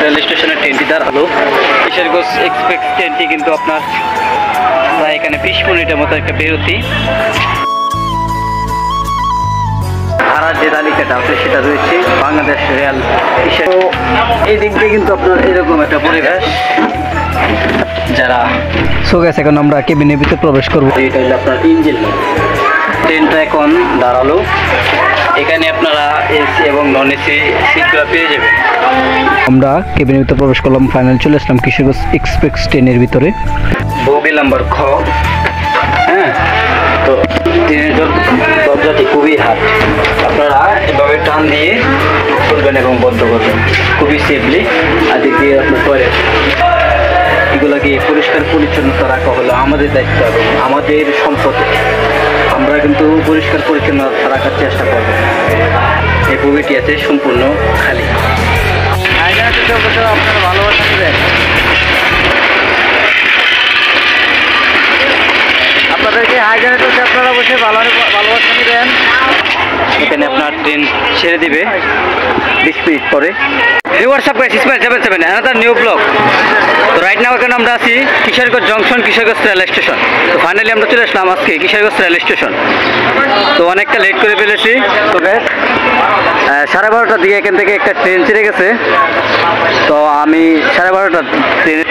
Rail স্টেশনের ট্রেনটি দাঁড়ালো। কিশোরগঞ্জ এক্সপ্রেস ট্রেনটি কিন্তু আপনার প্রায় এখানে 20 মিনিটের মতো একটা বিরতি। ভাড়ার যে তালিকাটা আছে সেটা রয়েছে বাংলাদেশ রেল। তো এই দিক দিয়ে কিন্তু আপনার এরকম একটা পরিবেশ। যারা গেছে এখন আমরা কেবিনের ভিতরে প্রবেশ করবো। এটা হলো আপনার ইঞ্জিন। ট্রেনটা এখন দাঁড়ালো। এখানে আপনারা এসি এবং নন এসি সিটগুলো পেয়ে যাবেন। আমরা কেবিনের ভিতরে প্রবেশ করলাম, ফাইনাল চলে আসলাম কিশোরগঞ্জ এক্সপ্রেস ট্রেনের ভিতরে। বগি নাম্বার খ। হ্যাঁ, তো ট্রেনের দরজাটি খুবই হার্ড। আপনারা এভাবে টান দিয়ে খুলবেন এবং বন্ধ করবেন খুবই সেফলি। আর দিক দিয়ে আপনার টয়লেট এগুলোকে পরিষ্কার পরিচ্ছন্নতা রাখা হলো আমাদের দায়িত্ব এবং আমাদের সম্পদ। আমরা কিন্তু পরিষ্কার পরিচ্ছন্নতা রাখার চেষ্টা করব। এই বগিটি আছে সম্পূর্ণ খালি। আপনারা ভালোবাসা দেবেন, আপনাদেরকে হাইজানে তো আপনারা বসে ভালোবাসা নেবেন। এখানে আপনার ট্রেন ছেড়ে দিবে 20 মিনিট পরে। WhatsApp guys, Ismail 77 another new blog. তো রাইট নাও এখন আমরা আছি Kishoreganj junction, Kishoreganj rail station. তো ফাইনালি আমরা চলে আসলাম আজকে কিশোরগঞ্জ রেল স্টেশন। তো অনেকটা লেট করে ফেলেছি। তো 12:30টার দিকে এখান থেকে একটা ট্রেন ছেড়ে গেছে। তো আমি 12:30টার ট্রেনে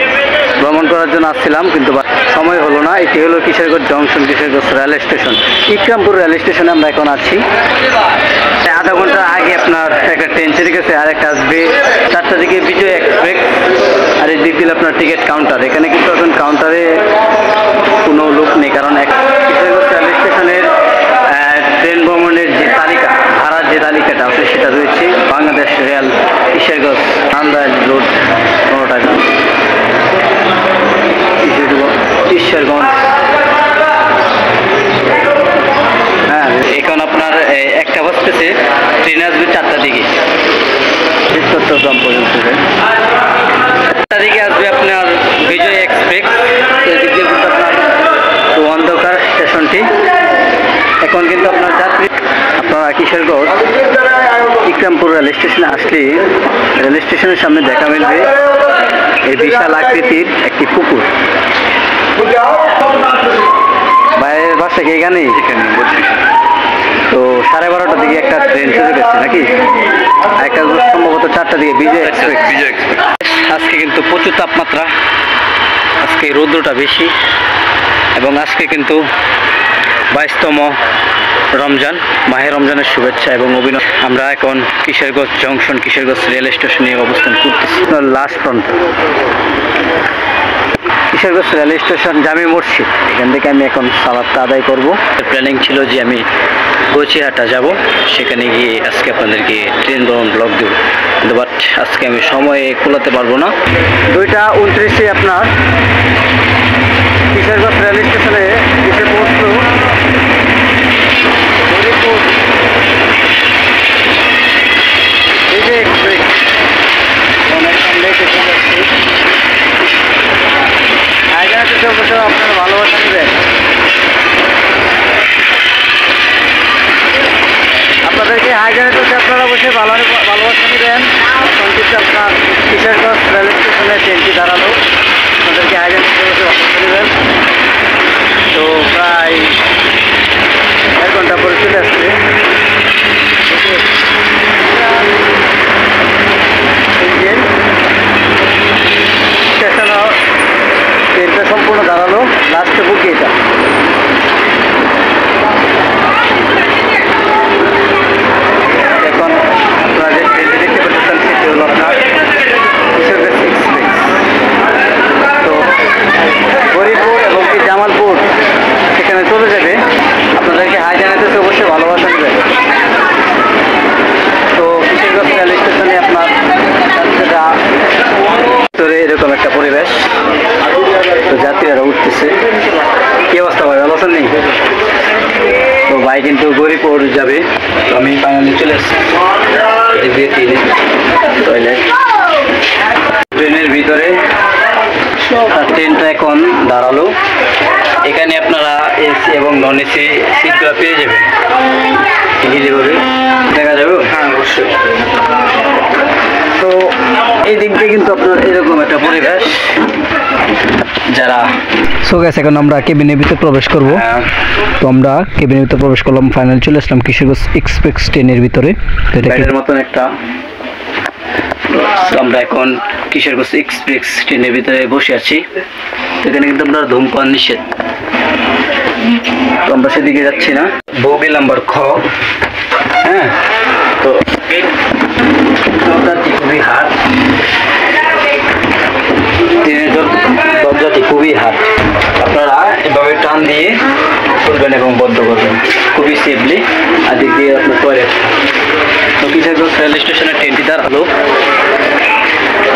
ভ্রমণ করার জন্য আসছিলাম, কিন্তু সময় হলো না। এটি হলো Kishoreganj junction, Kishoreganj rail station, Ikrampur rail স্টেশনে আমরা এখন আছি। আধা ঘন্টা আগে আপনার একটা ট্রেন ছেড়ে গেছে, আর একটা আসবে 4টার দিকে বিজয় এক্সপ্রেস। আর এই দিক দিলে আপনার টিকিট কাউন্টার। এখানে কিন্তু এখন কাউন্টারে কোনো লোক নেই, কারণ কিশোরগঞ্জ রেল স্টেশনের ট্রেন ভ্রমণের যে তালিকা, ভাড়ার যে তালিকাটা আছে সেটা রয়েছে বাংলাদেশ রেল কিশোরগঞ্জ আন্দাজ রোড 15 টাকা, কিশোরগঞ্জ। হ্যাঁ, এখন আপনার 1টা বাজতেছে, ট্রেন আসবে 4টার দিকে, চট্টগ্রাম পর্যন্ত। 4টার দিকে আসবে আপনার বিজয় এক্সপ্রেস। এদিক দিয়ে কিন্তু আপনার অন্ধকার স্টেশনটি। এখন কিন্তু আপনার যাত্রী, আপনারা কিশোরগঞ্জ ইকরামপুর রেল স্টেশনে আসলে রেল স্টেশনের সামনে দেখা মিলবে এই বিশাল আকৃতির একটি পুকুর। ভাইয়ের বাসা কি এখানে? তো 12:30টার দিকে একটা ট্রেন চলে গেছে নাকি, একটা সম্ভবত 4টার দিকে বিজয় এক্সপ্রেস। আজকে কিন্তু প্রচুর তাপমাত্রা, আজকে রৌদ্রটা বেশি, এবং আজকে কিন্তু 22তম রমজান, মাহে রমজানের শুভেচ্ছা এবং অভিনন্দন। আমরা এখন কিশোরগঞ্জ জংশন, কিশোরগঞ্জ রেল স্টেশনে অবস্থান করতেছি। Last front Kishoreganj rail station, জামে মসজিদ। এখান থেকে আমি এখন সালাদটা আদায় করব। প্ল্যানিং ছিল যে আমি গচিহাটা যাব, সেখানে গিয়ে আজকে আপনাদেরকে ট্রেন ভ্রমণ ব্লগ দেব, কিন্তু বাট আজকে আমি সময়ে কুলাতে পারবো না। 2:29 আপনার কিশোরগঞ্জ রেল স্টেশনে এসে পৌঁছলো। আপনারা ভালোবাসা দেবেন, আপনাদেরকে হাইজানে তো আপনারা বসে ভালোবাসা নেবেন। সংক্ষিপ্ত আপনার কিশোরগঞ্জ রেল স্টেশনে ট্রেনটি দাঁড়ালো, আপনাদেরকে হাইজানে বসে ভালোবাসা নেবেন। তো প্রায় 1 ঘন্টা পরে চলে আসছে। ট্রেনটা সম্পূর্ণ দাঁড়ালো, লাস্টে বুকি এটা। এখন আপনারা যে ট্রেনটি দেখতে পাচ্ছেন সেটি হলো আপনার কিশোরগঞ্জ এক্সপ্রেস। তো গরিবপুর এবং কি জামালপুর সেখানে চলে যাবে। আপনাদেরকে হাই জানাতে অবশ্যই ভালোবাসা দেবেন। তো কিশোরগঞ্জ রেল স্টেশনে আপনার এরকম একটা পরিবেশ। তো যাত্রীরা উঠতেছে। কি অবস্থা ভাই, ভালো আছেন? নেই তো ভাই কিন্তু গরিবপুর যাবে। তো আমি ফাইনালি চলে এসেছি টয়লেট। ট্রেনের ভিতরে ট্রেনটা এখন দাঁড়ালো। এখানে আপনারা এসি এবং নন এসি সিটগুলো পেয়ে যাবেন। ইজিলিভাবে দেখা যাবে। হ্যাঁ, অবশ্যই। তো এই দিক দিয়ে কিন্তু আপনার এরকম একটা পরিবেশ যারা। সো গাইস, এখন আমরা কেবিনের ভিতরে প্রবেশ করব। তো আমরা কেবিনের ভিতরে প্রবেশ করলাম, ফাইনাল চলে আসলাম কিশোরগঞ্জ এক্সপ্রেস ট্রেনের ভিতরে। তো এটা মতন একটা, আমরা এখন কিশোরগঞ্জ এক্সপ্রেস ট্রেনের ভিতরে বসে আছি। তো এখানে কিন্তু আমরা ধূমপান নিষেধ, তো আমরা সেদিকে যাচ্ছি না। বগি নাম্বার খ। হ্যাঁ, তো দরজাটি খুবই হার্ড, ট্রেনের দরজাটি খুবই হার্ড। আপনারা এভাবে টান দিয়ে খুলবেন এবং বন্ধ করবেন খুবই সেফলি। আর দিক দিয়ে আপনার টয়লেট। তো কিশোরগঞ্জ রেল স্টেশনের ট্রেনটি দাঁড়ালো।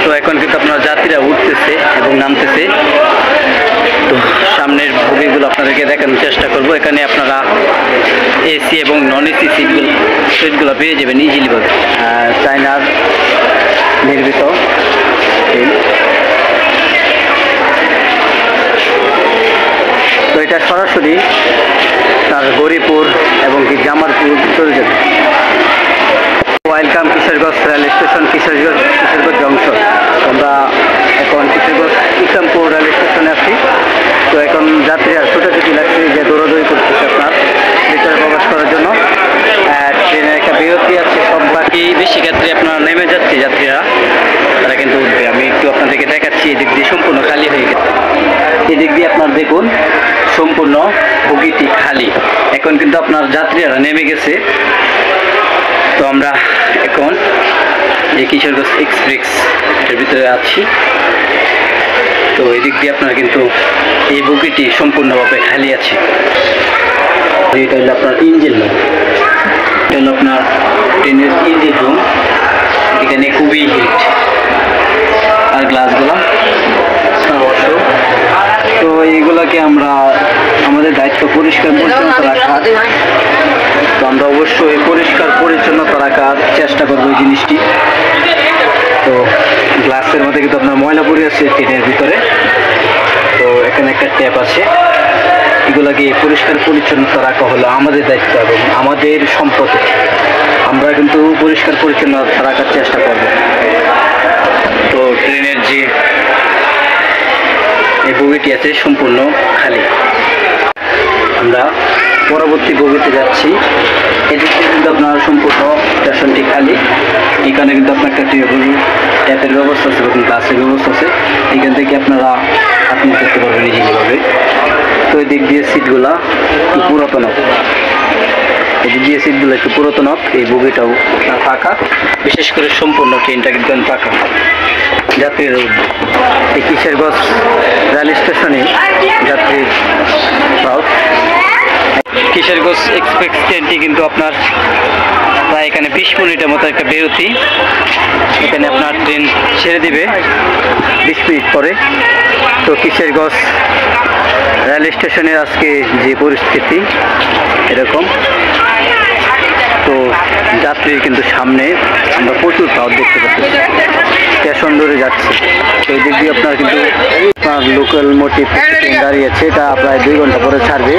তো এখন কিন্তু আপনার যাত্রীরা উঠতেছে এবং নামতেছে। তো সামনের বগিগুলো আপনাদেরকে দেখানোর চেষ্টা করব। এখানে আপনারা এসি এবং নন এসি সিটগুলো পেয়ে যাবেন ইজিলিভাবে। চায়নার নির্মিত ট্রেন। তো এটা সরাসরি তার গৌরীপুর এবং কি জামালপুর চলে যাবে। Welcome Kishoreganj rail station, Kishoreganj junction. আমরা এখন কিশোরগঞ্জ ইসলামপুর রেল স্টেশনে আছি। তো এখন যাত্রীরা ছোটাছুটি লাগছে, যে দৌড়াদৌড়ি করতেছে আপনার ভিতরে প্রবেশ করার জন্য। ট্রেনের একটা বিরতি আছে, সব বাকি বেশি ক্ষেত্রে আপনার নেমে যাচ্ছে যাত্রীরা, তারা কিন্তু উঠবে। আমি একটু আপনাদেরকে দেখাচ্ছি, এদিক দিয়ে সম্পূর্ণ খালি হয়ে গেছে। এদিক দিয়ে আপনার দেখুন সম্পূর্ণ বগিটি খালি। এখন কিন্তু আপনার যাত্রীরা নেমে গেছে। তো আমরা এখন এই কিশোরগঞ্জ এক্সপ্রেস এর ভিতরে আছি। তো এদিক দিয়ে আপনার কিন্তু এই বগিটি সম্পূর্ণভাবে খালি আছে। এটা হলো আপনার ইঞ্জিন রুম, এটা হলো আপনার ট্রেনের ইঞ্জিন রুম। এখানে খুবই হিট, আর গ্লাসগুলো। তো এইগুলাকে আমরা আমাদের দায়িত্ব পরিষ্কার পরিচ্ছন্নতা রাখা। তো আমরা অবশ্যই পরিষ্কার পরিচ্ছন্নতা রাখার চেষ্টা করবো এই জিনিসটি। তো গ্লাসের মধ্যে কিন্তু আপনার ময়লা পড়ে আছে ট্রেনের ভিতরে। তো এখানে একটা ট্যাপ আছে, এগুলাকে পরিষ্কার পরিচ্ছন্নতা রাখা হলো আমাদের দায়িত্ব এবং আমাদের সম্পদ। আমরা কিন্তু পরিষ্কার পরিচ্ছন্নতা রাখার চেষ্টা করব। তো ট্রেনের যে এই বগিটি আছে সম্পূর্ণ খালি। আমরা পরবর্তী বগিতে যাচ্ছি। এদিকে কিন্তু আপনার সম্পূর্ণ স্টেশনটি খালি। এখানে কিন্তু আপনার একটা ট্যাপের ব্যবস্থা আছে এবং গ্লাসের ব্যবস্থা আছে। এখান থেকে আপনারা আপনি করতে পারবেন ইজিলিভাবে। তো এই দিক দিয়ে সিটগুলা একটু পুরাতন, এদিক দিয়ে সিটগুলো একটু পুরাতন। এই বগিটাও ফাঁকা, বিশেষ করে সম্পূর্ণ ট্রেনটা কিন্তু ফাঁকা। যাত্রীরা এই কিশোরগঞ্জ রেল স্টেশনে যাত্রীর ক্রাউড। কিশোরগঞ্জ এক্সপ্রেস ট্রেনটি কিন্তু আপনার প্রায় এখানে 20 মিনিটের মতো একটা বিরতি। এখানে আপনার ট্রেন ছেড়ে দিবে 20 মিনিট পরে। তো কিশোরগঞ্জ রেল স্টেশনের আজকে যে পরিস্থিতি এরকম। তো যাত্রীর কিন্তু সামনে আমরা প্রচুর ক্রাউড দেখতে পাচ্ছি, স্টেশন ধরে যাচ্ছে। তো এই দিক দিয়ে আপনার কিন্তু আপনার লোকাল মোটিভ ট্রেন দাঁড়িয়েছে, এটা প্রায় 2 ঘন্টা পরে ছাড়বে।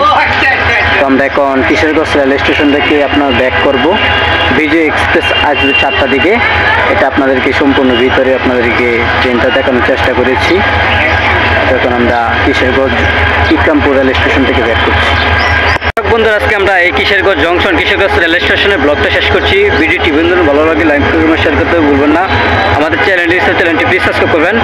তো আমরা এখন কিশোরগঞ্জ রেল স্টেশন থেকে আপনার ব্যাক করব। বিজয় এক্সপ্রেস আসবে 4টার দিকে। এটা আপনাদেরকে সম্পূর্ণ ভিতরে আপনাদেরকে ট্রেনটা দেখানোর চেষ্টা করেছি। এখন আমরা কিশোরগঞ্জ ইসলামপুর রেল স্টেশন থেকে ব্যাক করছি। বন্ধুরা, আজকে আমরা এই কিশোরগঞ্জ জংশন কিশোরগঞ্জ রেল স্টেশনের ব্লগটা শেষ করছি। ভিডিওটি বন্ধুরা ভালো লাগে লাইক করবেন, শেয়ার করতে ভুলবেন না। আমাদের চ্যানেলটি প্লিজ সাবস্ক্রাইব করবেন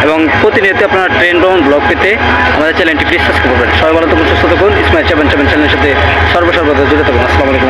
এবং প্রতিনিয়ত আপনারা ট্রেন ভ্রমণ ব্লগ পেতে আমাদের চ্যানেলটি প্লিজ সাবস্ক্রাইব করবেন। সবাই ভালো থাকুন, সুস্থ থাকুন। ইসমাইল চ্যানেলের সাথে সর্বসর্বদা জুড়ে থাকুন। আসসালামু আলাইকুম।